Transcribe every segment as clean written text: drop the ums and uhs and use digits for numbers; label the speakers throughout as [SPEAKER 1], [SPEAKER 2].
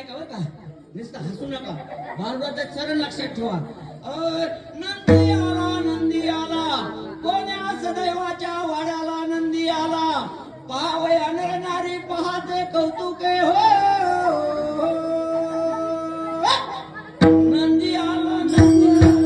[SPEAKER 1] नका बरं का, नुसतं हसू नका. बालवाचा चरण लक्षात ठेवा. नंदी आला, नंदी आला, कोण्या सदैवाच्या वाड्याला नंदी आला. पाहावया नरनारी पाहते कौतुके हो. नंदी आला, नंदी आला.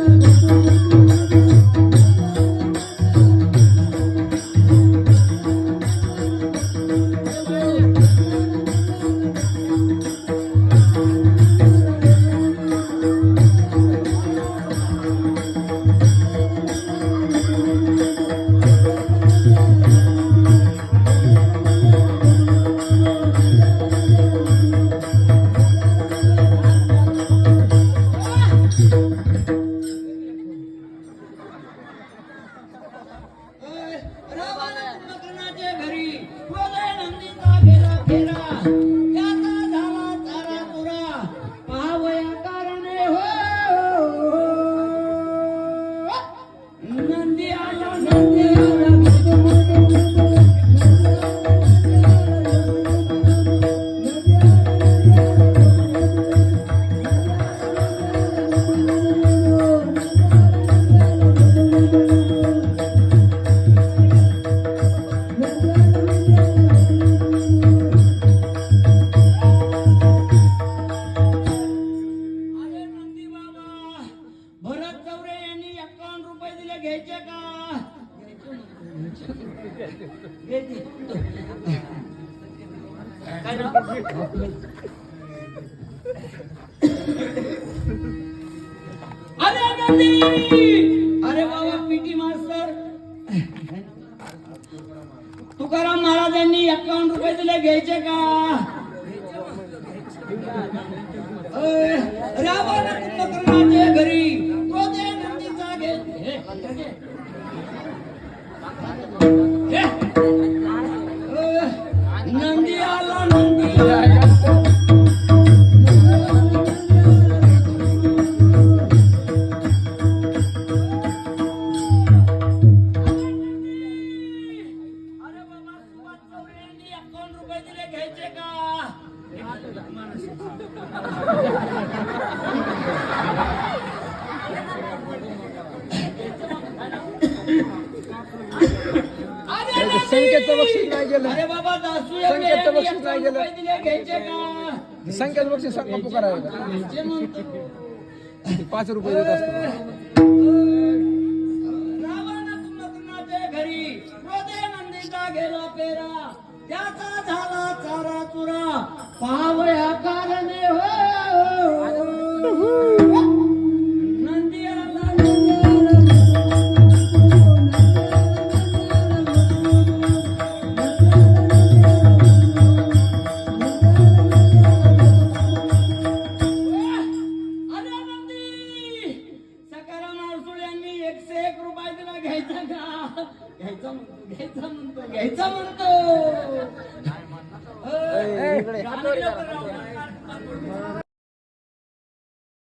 [SPEAKER 1] अरे बाबा पीटी मास्तर, तुकाराम महाराजांनी 51 रुपये दिले, घ्यायचे का? रावण कुंभकर्णाच्या घरी क्रोधे नंदीचा नंदी आला, नंदी
[SPEAKER 2] संकेतचं बक्षीस नाही गेलं.
[SPEAKER 1] अरे बाबा दासू
[SPEAKER 2] संकेतचं बक्षीस नाही गेलं.
[SPEAKER 1] घ्यायचे का?
[SPEAKER 2] संकेत बक्षीस सांगा पुकारायला.
[SPEAKER 1] घ्यायचे म्हणतो.
[SPEAKER 2] 5 रुपये देत असतो.
[SPEAKER 1] रावण कुंभकर्णाच्या घरी क्रोधे नंदीचा गेला पेरा, त्याचा झाला चारा चुरा. पावया कारणे हो. नंदी आला, नंदी आला. घ्यायचा म्हणतो.